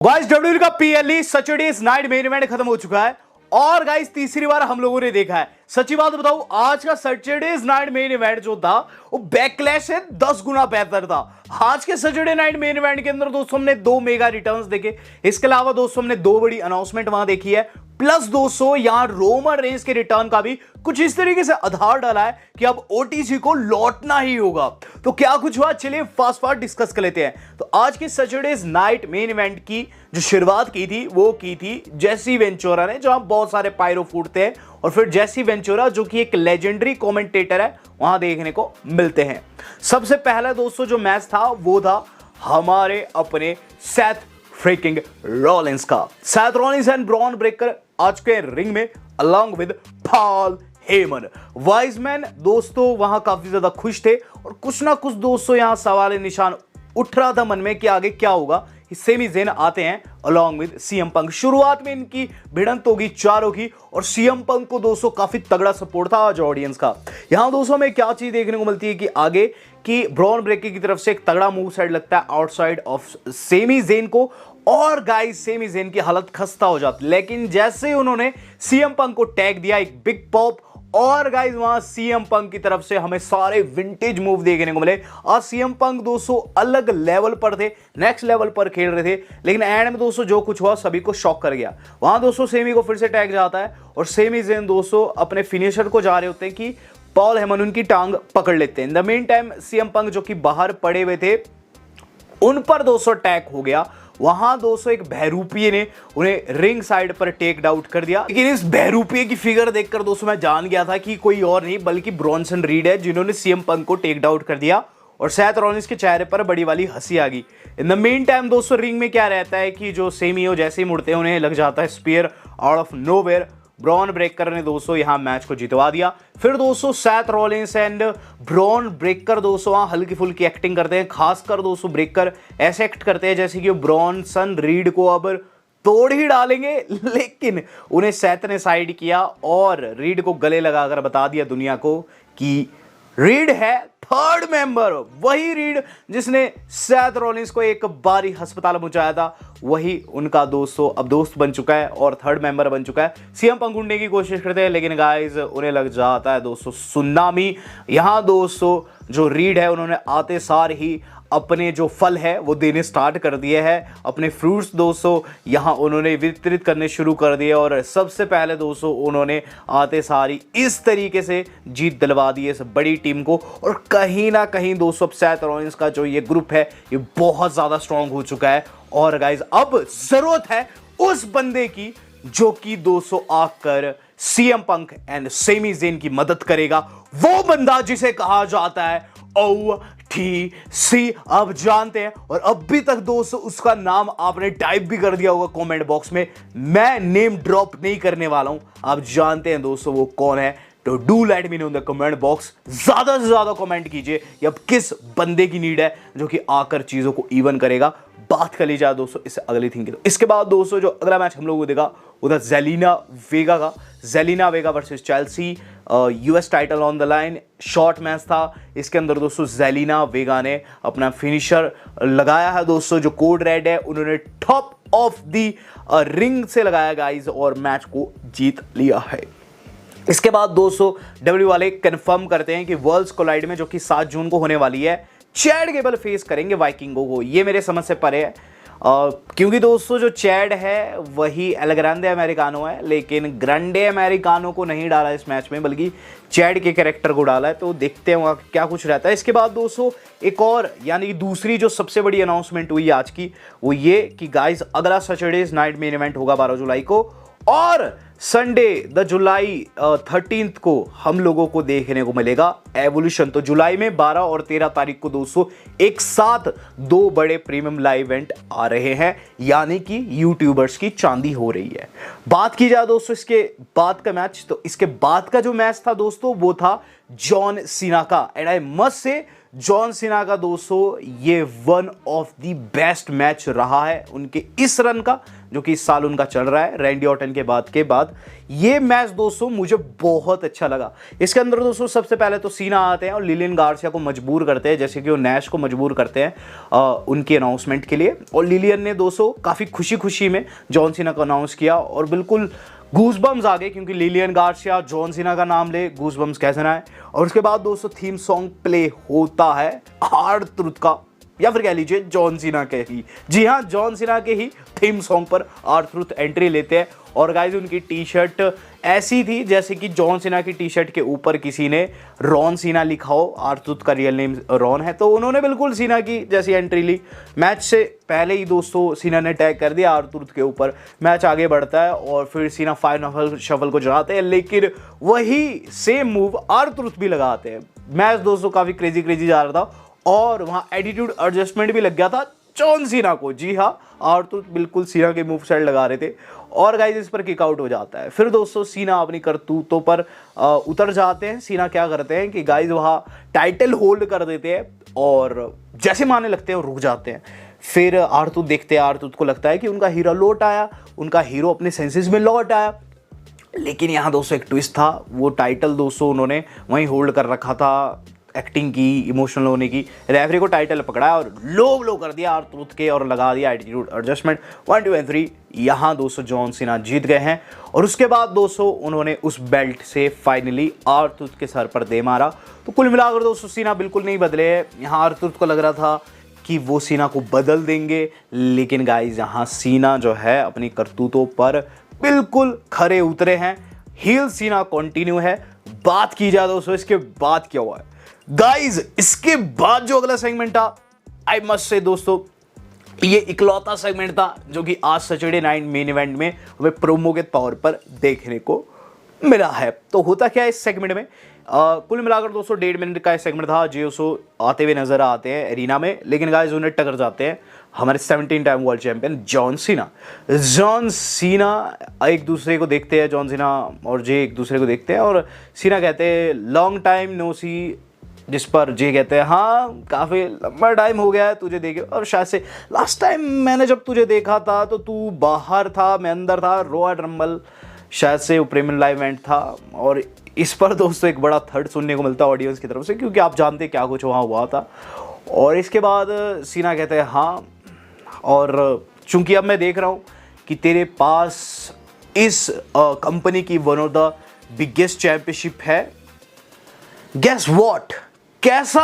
Guys WWE का PLE Saturdays night main event खत्म हो चुका है और गाइस तीसरी बार हम लोगों ने देखा है। सच्ची बात बताऊं, आज का सैटरडेज नाइट मेन इवेंट जो था वो बैकलैश से 10 गुना बेहतर था। आज के सैटरडे नाइट मेन इवेंट के अंदर दोस्तों हमने दो मेगा रिटर्न्स देखे, इसके अलावा दोस्तों हमने दो बड़ी अनाउंसमेंट वहां देखी है, प्लस दोस्तों यहां रोमन रेंस के रिटर्न का भी कुछ इस तरीके से आधार डाला है कि अब ओटीसी को लौटना ही होगा। तो क्या कुछ हुआ, चलिए फास्ट डिस्कस कर लेते हैं। तो आज के सैटरडेज नाइट मेन इवेंट की जो शुरुआत की थी वो की थी जेसी वेंचुरा ने, जहां बहुत सारे पायरो फूटते हैं और फिर जेसी वेंचुरा जो कि एक लेजेंडरी कमेंटेटर है वहां देखने को मिलते हैं। सबसे पहला दोस्तों जो मैच था वो था हमारे अपने सेथ फ्रीकिंग रॉलिंस का। Seth Rollins and Bron Breakker आज के रिंग में अलॉन्ग विद पॉल हेमन। वाइजमैन दोस्तों वहां काफी ज्यादा खुश थे और कुछ ना कुछ दोस्तों यहां सवाल निशान उठ रहा था मन में कि आगे क्या होगा। सेमी ज़ेन आते हैं अलॉन्ग विद सीएम पंक। शुरुआत में इनकी भिड़ंत होगी चारों की और सीएम पंक को दोस्तों काफी तगड़ा सपोर्ट था आज ऑडियंस का। यहां दोस्तों में क्या चीज देखने को मिलती है कि आगे की ब्रॉन ब्रेकर की तरफ से एक तगड़ा मूव साइड लगता है आउटसाइड ऑफ सेमी ज़ेन को और गाइस सेमी ज़ेन की हालत खस्ता हो जाती, लेकिन जैसे ही उन्होंने सीएम पंक को टैग दिया एक बिग पॉप और गाइस वहां सीएम पंक की तरफ से हमें सारे विंटेज मूव देखने को मिले। और सीएम पंक दोस्तों अलग लेवल पर थे, नेक्स्ट लेवल पर खेल रहे थे, लेकिन एंड में दोस्तों जो कुछ हुआ सभी को शॉक कर गया। वहां दोस्तों सेमी को फिर से टैग जाता है और सेमी ज़ेन दोस्तों अपने फिनिशर को जा रहे होते हैं कि पॉल हेमन उनकी टांग पकड़ लेते हैं। In the main time CM Punk जो कि बाहर पड़े हुए थे उन पर दोस्तों अटैक हो गया। वहां दोस्तों एक बहरूपिये ने उन्हें रिंग साइड पर टेक डाउट कर दिया, लेकिन इस बहरूपिये की फिगर देखकर दोस्तों मैं जान गया था कि कोई और नहीं बल्कि ब्रॉन्सन रीड है जिन्होंने सीएम पंक को टेक डाउट कर दिया और सेथ रॉलिंस के चेहरे पर बड़ी वाली हंसी आ गई। इन द मेन टाइम दोस्तों रिंग में क्या रहता है कि जो सेमी हो जैसे ही मुड़ते हैं उन्हें लग जाता है spear out of nowhere. Bron Breakker ने दोस्तों यहां मैच को जितवा दिया। फिर दोस्तों Seth Rollins and Bron Breakker दोस्तों वहां हल्की फुल्की एक्टिंग करते हैं, खासकर दोस्तों ब्रेकर ऐसे एक्ट करते हैं जैसे कि ब्रॉनसन रीड को अब तोड़ ही डालेंगे, लेकिन उन्हें सेथ ने साइड किया और रीड को गले लगाकर बता दिया दुनिया को कि रीड है थर्ड मेंबर, वही रीड जिसने सेथ रॉलिंस को एक बारी अस्पताल पहुंचाया था, वही उनका दोस्तों अब दोस्त बन चुका है और थर्ड मेंबर बन चुका है। सीएम पंक ढूंढने की कोशिश करते हैं लेकिन गाइस उन्हें लग जाता है दोस्तों सुनामी। यहां दोस्तों जो रीड है उन्होंने आते सार ही अपने जो फल है वो देने स्टार्ट कर दिए हैं, अपने फ्रूट्स दोस्तों यहां उन्होंने वितरित करने शुरू कर दिए और सबसे पहले दोस्तों उन्होंने आते सारी इस तरीके से जीत दिलवा दी इस बड़ी टीम को। और कहीं ना कहीं दोस्तों सेथ रॉलिंस का जो ये ग्रुप है ये बहुत ज्यादा स्ट्रांग हो चुका है और गाइज अब जरूरत है उस बंदे की जो कि दोस्तों आकर CM Punk and Sami Zayn की मदद करेगा, वो बंदा जिसे कहा जाता है OTC। आप जानते हैं और अभी तक दोस्तों उसका नाम आपने टाइप भी कर दिया होगा कमेंट बॉक्स में, मैं नेम ड्रॉप नहीं करने वाला हूं, आप जानते हैं दोस्तों वो कौन है। तो do let me know in the comment box, ज्यादा से ज्यादा कमेंट कीजिए कि अब किस बंदे की नीड है जो कि आकर चीजों को इवन करेगा। बात कर ली जाए दोस्तों इससे अगली थिंग की, तो इसके बाद दोस्तों जो अगला मैच हम लोगों को देखा वो था जेलिना वेगा का। Jelena Vega versus Chelsea, US title on the line, short match था। इसके अंदर दोस्तों जेलिना वेगा ने अपना फिनिशर लगाया है दोस्तों जो कोड रेड है, उन्होंने टॉप ऑफ द रिंग से लगाया गाइस और मैच को जीत लिया है। इसके बाद दोस्तों डब्ल्यू वाले कंफर्म करते हैं कि वर्ल्ड्स कोलाइड में जो कि 7 जून को होने वाली है चैड गेबल फेस करेंगे वाइकिंगो को। ये मेरे समझ से परे है क्योंकि दोस्तों जो चैड है वही एल ग्रांडे अमेरिकानो है, लेकिन ग्रांडे अमेरिकानो को नहीं डाला इस मैच में बल्कि चैड के कैरेक्टर को डाला है, तो देखते हैं वहाँ क्या कुछ रहता है। इसके बाद दोस्तों एक और यानी दूसरी जो सबसे बड़ी अनाउंसमेंट हुई आज की वो ये कि गाइस अगला सैटरडेज नाइट मेन इवेंट होगा 12 जुलाई को और संडे द जुलाई 13 को हम लोगों को देखने को मिलेगा एवोल्यूशन। तो जुलाई में 12 और 13 तारीख को दोस्तों एक साथ दो बड़े प्रीमियम लाइव इवेंट आ रहे हैं, यानी कि यूट्यूबर्स की चांदी हो रही है। बात की जाए दोस्तों इसके बाद का मैच, तो इसके बाद का जो मैच था दोस्तों वो था जॉन सीना का। And I must say John Cena का दोस्तों ये one of the best match रहा है उनके इस रन का, जो कि इस साल उनका चल रहा है रैंडी ऑर्टन के बाद ये मैच दोस्तों मुझे बहुत अच्छा लगा। इसके अंदर दोस्तों सबसे पहले तो सीना आते हैं और लिलियन गार्सिया को मजबूर करते हैं, जैसे कि वो नैश को मजबूर करते हैं उनकी अनाउंसमेंट के लिए। और लिलियन ने दोस्तों काफ़ी खुशी में जॉन सीना को अनाउंस किया और बिल्कुल गूजबम्स आ गए, क्योंकि लिलियन गार्सिया जॉन सीना का नाम ले गूजबम्स कैसे ना आए। और उसके बाद दोस्तों थीम सॉन्ग प्ले होता है R-Truth का, या फिर कह लीजिए जॉन सीना के ही, जी हाँ जॉन सीना के ही थीम सॉन्ग पर R-Truth एंट्री लेते हैं। और गाइस उनकी टी शर्ट ऐसी थी जैसे कि जॉन सीना की टी शर्ट के ऊपर किसी ने रॉन सीना लिखा हो, R-Truth का रियल नेम रॉन है, तो उन्होंने बिल्कुल सीना की जैसी एंट्री ली। मैच से पहले ही दोस्तों सीना ने टैग कर दिया R-Truth के ऊपर। मैच आगे बढ़ता है और फिर सीना फाइनल शफल को जगाते हैं, लेकिन वही सेम मूव R-Truth भी लगाते हैं। मैच दोस्तों काफ़ी क्रेजी जा रहा था और वहाँ एटीट्यूड एडजस्टमेंट भी लग गया था जॉन सीना को, जी हाँ R-Truth बिल्कुल सीना के मूव सेट लगा रहे थे और गाइस इस पर किक आउट हो जाता है। फिर दोस्तों सीना अपनी करतूतों पर उतर जाते हैं। सीना क्या करते हैं कि गाइस वहाँ टाइटल होल्ड कर देते हैं और जैसे मारने लगते हैं रुक जाते हैं। फिर R-Truth देखते हैं, R-Truth को लगता है कि उनका हीरो लौट आया, उनका हीरो अपने सेंसेस में लौट आया। लेकिन यहाँ दोस्तों एक ट्विस्ट था, वो टाइटल दोस्तों उन्होंने वहीं होल्ड कर रखा था, एक्टिंग की, इमोशनल होने की। रेफरी को टाइटल पकड़ा और लो कर दिया R-Truth के और लगा दिया एटीट्यूड एडजस्टमेंट 1 2 3। यहाँ दोस्तों जॉन सीना जीत गए हैं और उसके बाद दोस्तों उन्होंने उस बेल्ट से फाइनली R-Truth के सर पर दे मारा। तो कुल मिलाकर दोस्तों सीना बिल्कुल नहीं बदले हैं। यहाँ R-Truth को लग रहा था कि वो सीना को बदल देंगे, लेकिन गाइस यहाँ सीना जो है अपनी करतूतों पर बिल्कुल खरे उतरे हैं। हील सीना कंटिन्यू है। बात की जाए दोस्तों इसके बाद क्या हुआ है गाइज, इसके बाद जो अगला सेगमेंट था, आई मस्ट से दोस्तों ये इकलौता सेगमेंट था जो कि आज सैटरडे नाइट मेन इवेंट में हमें प्रोमो के तौर पर देखने को मिला है। तो होता क्या है इस सेगमेंट में, कुल मिलाकर दोस्तों 1.5 मिनट का सेगमेंट था। जे उसो आते हुए नजर आते हैं एरिना में, लेकिन गाइस उन्हें टक्कर जाते हैं हमारे 17 time world champion John Cena एक दूसरे को देखते हैं, जॉन सीना और जे एक दूसरे को देखते हैं और सीना कहते हैं लॉन्ग टाइम नो सी, जिस पर जे कहते हैं हाँ काफ़ी लंबा टाइम हो गया है तुझे देखे, और शायद से लास्ट टाइम मैंने जब तुझे देखा था तो तू बाहर था मैं अंदर था, रॉयल रंबल शायद से प्रीमियम लाइव इवेंट था। और इस पर दोस्तों एक बड़ा थर्ड सुनने को मिलता है ऑडियंस की तरफ से, क्योंकि आप जानते क्या कुछ वहाँ हुआ था। और इसके बाद सीना कहते हैं हाँ, और चूंकि अब मैं देख रहा हूँ कि तेरे पास इस कंपनी की one of the biggest championship है, गेस व्हाट, कैसा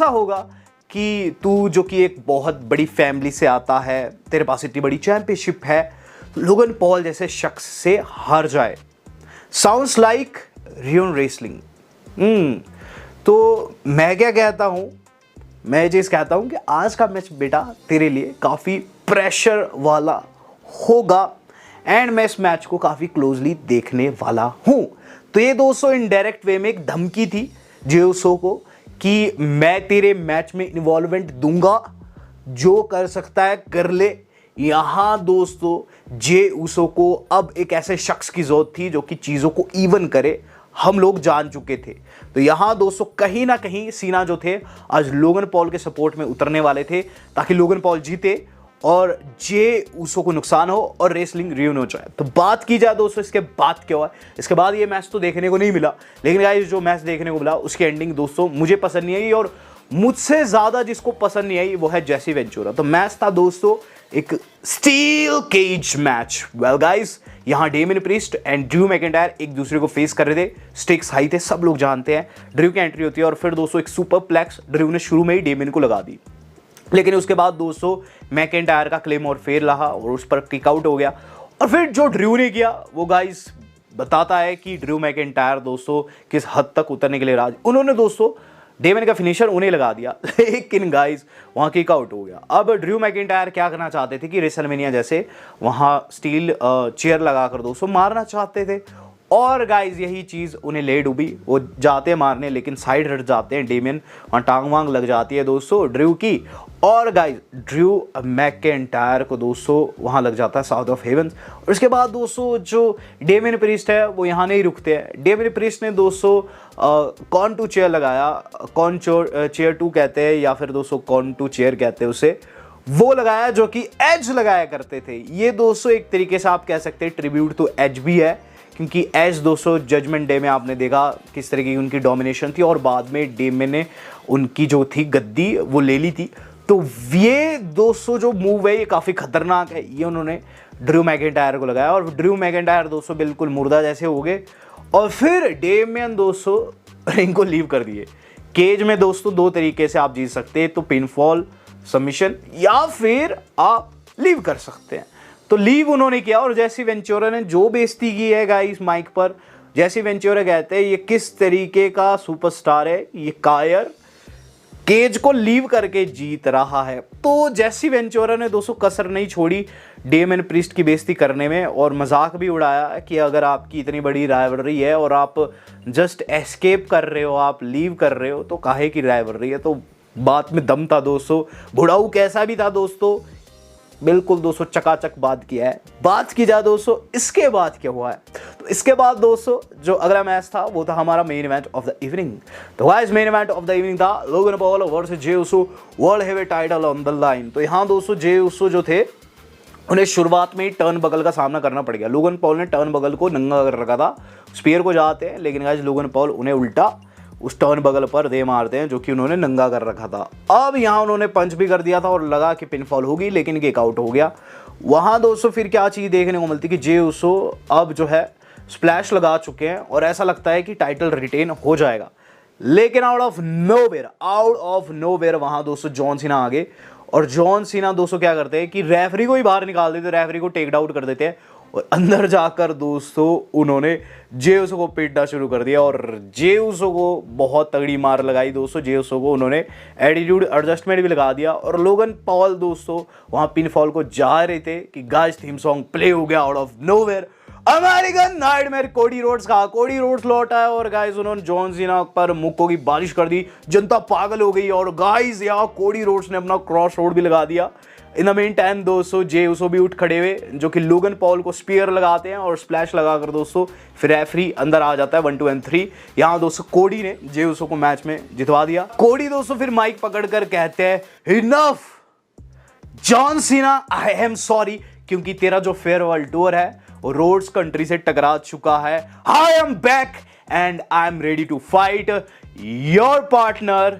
होगा कि तू जो कि एक बहुत बड़ी फैमिली से आता है, तेरे पास इतनी बड़ी चैंपियनशिप है, लोगन पॉल जैसे शख्स से हार जाए। Sounds like rayon wrestling. तो मैं क्या कहता हूँ, मैं ये चीज़ कहता हूँ कि आज का मैच बेटा तेरे लिए काफ़ी प्रेशर वाला होगा एंड मैं इस मैच को काफ़ी क्लोजली देखने वाला हूँ। तो ये दोस्तों इनडायरेक्ट वे में एक धमकी थी जे उसो को कि मैं तेरे मैच में इन्वॉल्वमेंट दूंगा, जो कर सकता है कर ले। यहां दोस्तों जे उसो को अब एक ऐसे शख्स की जरूरत थी जो कि चीजों को इवन करे, हम लोग जान चुके थे। तो यहां दोस्तों कहीं ना कहीं सीना जो थे आज लोगन पॉल के सपोर्ट में उतरने वाले थे ताकि लोगन पॉल जीते और जे उसो को नुकसान हो और रेसलिंग रियून हो जाए। तो बात की जाए दोस्तों इसके बाद क्या हुआ, इसके बाद ये मैच तो देखने को नहीं मिला, लेकिन गाइस जो मैच देखने को मिला उसकी एंडिंग दोस्तों मुझे पसंद नहीं आई और मुझसे ज़्यादा जिसको पसंद नहीं आई वो है जेसी वेंचुरा। तो मैच था दोस्तों एक steel cage match. Well guys, यहाँ Damian Priest and Drew McIntyre एक दूसरे को फेस कर रहे थे, स्टेक्स हाई थे, सब लोग जानते हैं। ड्रू की एंट्री होती है और फिर दोस्तों एक सुपर प्लेक्स ड्रू ने शुरू में ही डेमियन को लगा दी, लेकिन उसके बाद दोस्तों मैकिंटायर का क्लेम और फेर रहा और उस पर किक आउट हो गया। और फिर जो ड्रू ने किया वो गाइस बताता है कि ड्रू मैकिंटायर दोस्तों किस हद तक उतरने के लिए राज। उन्होंने दोस्तों डेमियन का फिनिशर उन्हें लगा दिया, लेकिन गाइस वहाँ किक आउट हो गया। अब ड्रू मैकिंटायर क्या करना चाहते थे कि रेसलमेनिया जैसे वहाँ स्टील चेयर लगाकर दोस्तों मारना चाहते थे और गाइज यही चीज़ उन्हें ले डूबी। वो जाते हैं मारने लेकिन साइड हट जाते हैं डेमियन, वहाँ टांग वांग लग जाती है दोस्तों ड्रू की। और गाइज ड्रू मैकइंटायर को दोस्तों वहाँ लग जाता है साउथ ऑफ हेवंस। और उसके बाद दोस्तों जो डेमियन प्रीस्ट है वो यहाँ नहीं रुकते हैं। डेमियन प्रीस्ट ने दोस्तों कॉन टू चेयर लगाया, कॉन चेयर 2 कहते हैं या फिर दोस्तों कॉन टू चेयर कहते हैं उसे, वो लगाया जो कि एज लगाया करते थे। ये दोस्तों एक तरीके से आप कह सकते हैं ट्रिब्यूट तो एज भी है, क्योंकि एज दोस्तों जजमेंट डे में आपने देखा किस तरीके की उनकी डोमिनेशन थी और बाद में डेमियन ने उनकी जो थी गद्दी वो ले ली थी। तो ये दोस्तों जो मूव है ये काफ़ी खतरनाक है। ये उन्होंने ड्रू मैकइंटायर को लगाया और ड्रू मैकइंटायर दोस्तों बिल्कुल मुर्दा जैसे हो गए। और फिर डेमियन दोस्तों रिंग को लीव कर दिए। केज में दोस्तों 2 तरीके से आप जीत सकते हैं, तो पिनफॉल, सबमिशन या फिर आप लीव कर सकते हैं। तो लीव उन्होंने किया और जेसी वेंचुरा ने जो बेइज्जती की है गाइस माइक पर, जेसी वेंचुरा कहते हैं ये किस तरीके का सुपरस्टार है, ये कायर केज को लीव करके जीत रहा है। तो जेसी वेंचुरा ने दोस्तों कसर नहीं छोड़ी डेमियन प्रीस्ट की बेइज्जती करने में और मजाक भी उड़ाया कि अगर आपकी इतनी बड़ी राइवलरी है और आप जस्ट एस्केप कर रहे हो, आप लीव कर रहे हो, तो काहे की राइवलरी है। तो बात में दम था दोस्तों, बुढ़ाऊ कैसा भी था दोस्तों, बिल्कुल दोस्तों चकाचक बात किया है। बात की जाए दोस्तों इसके बाद क्या हुआ है, तो इसके बाद दोस्तों जो अगला मैच था वो था हमारा main event of the evening. तो guys main event of the evening था Logan Paul versus Jey Uso, world heavyweight title on the line. तो यहाँ दोस्तों जे उसो जो थे उन्हें शुरुआत में ही टर्न बगल का सामना करना पड़ गया। लोगन पॉल ने टर्न बगल को नंगा कर रखा था, स्पीयर को जाते हैं लेकिन गाइस लोगन पॉल उन्हें उल्टा उस टर्न बगल पर दे मारते हैं जो कि उन्होंने नंगा कर रखा था। अब यहाँ उन्होंने पंच भी कर दिया था और लगा कि पिनफॉल होगी लेकिन किक आउट हो गया। वहाँ दोस्तों फिर क्या चीज़ देखने को मिलती कि जे उसो अब जो है स्प्लैश लगा चुके हैं और ऐसा लगता है कि टाइटल रिटेन हो जाएगा। लेकिन आउट ऑफ नोवेयर वहाँ दोस्तों जॉन सीना आ गए और जॉन सीना दोस्तों क्या करते हैं कि रेफरी को ही बाहर निकाल देते, रेफरी को टेक आउट कर देते हैं और अंदर जाकर दोस्तों उन्होंने जे उसो को पीटना शुरू कर दिया और जे उसो को बहुत तगड़ी मार लगाई दोस्तों। जे उसो को उन्होंने एटीट्यूड एडजस्टमेंट भी लगा दिया और लोगन पॉल दोस्तों वहाँ पिनफॉल को जा रहे थे कि गाइस थीम सॉन्ग प्ले हो गया out of nowhere. American nightmare Cody Rhodes का, कोडी रोड्स लौटा है और गाइस उन्होंने जॉन सीना पर मुक्कों की बारिश कर दी, जनता पागल हो गई और गाइस यहाँ कोडी रोड्स ने अपना क्रॉस रोड भी लगा दिया। इन द मेन टाइम दोस्तों जे उसो भी उठ खड़े हुए जो कि लोगन पॉल को स्पीयर लगाते हैं और स्प्लैश लगाकर दोस्तों फिर रेफरी अंदर आ जाता है 1 2 and 3। यहाँ दोस्तों कोडी ने जे उसो को मैच में जितवा दिया। कोडी दोस्तों फिर माइक पकड़कर कहते हैं enough John Cena, I am sorry, क्योंकि तेरा जो फेयरवेल टूर है वो रोड्स कंट्री से टकरा चुका है। I am back and I am ready to fight your partner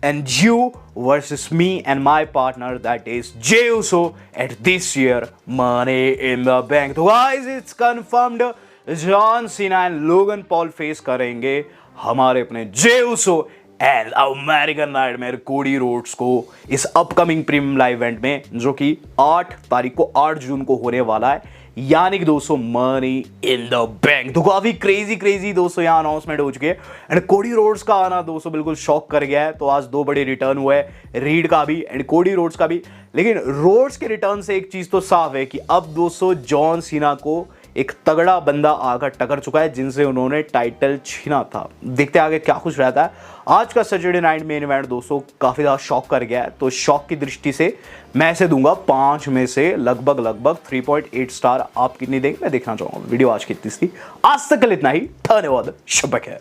and you versus me and my partner, that is Jey Uso, at this year Money in the Bank। तो guys it's confirmed John Cena and Logan Paul face करेंगे हमारे अपने Jey Uso and American nightmare Cody Rhodes को इस upcoming premium live event में जो कि 8 तारीख को 8 जून को होने वाला है, यानी कि दोस्तों मनी इन द बैंक। तो काफी क्रेजी दोस्तों यहाँ अनाउंसमेंट हो चुकी है एंड कोडी रोड्स का आना दोस्तों बिल्कुल शॉक कर गया है। तो आज 2 बड़े रिटर्न हुए, रीड का भी एंड कोडी रोड्स का भी। लेकिन रोड्स के रिटर्न से एक चीज तो साफ है कि अब दोस्तों जॉन सीना को एक तगड़ा बंदा आकर टकर चुका है जिनसे उन्होंने टाइटल छीना था। देखते आगे क्या कुछ रहता है। आज का सैटरडे नाइट मेन इवेंट दोस्तों काफी ज्यादा शॉक कर गया है, तो शॉक की दृष्टि से मैं इसे दूंगा 5 में से लगभग 3.8 स्टार। आप कितनी देंगे मैं देखना चाहूंगा। वीडियो आज की इतनी थी, आज तक इतना ही, धन्यवाद, शुभ है।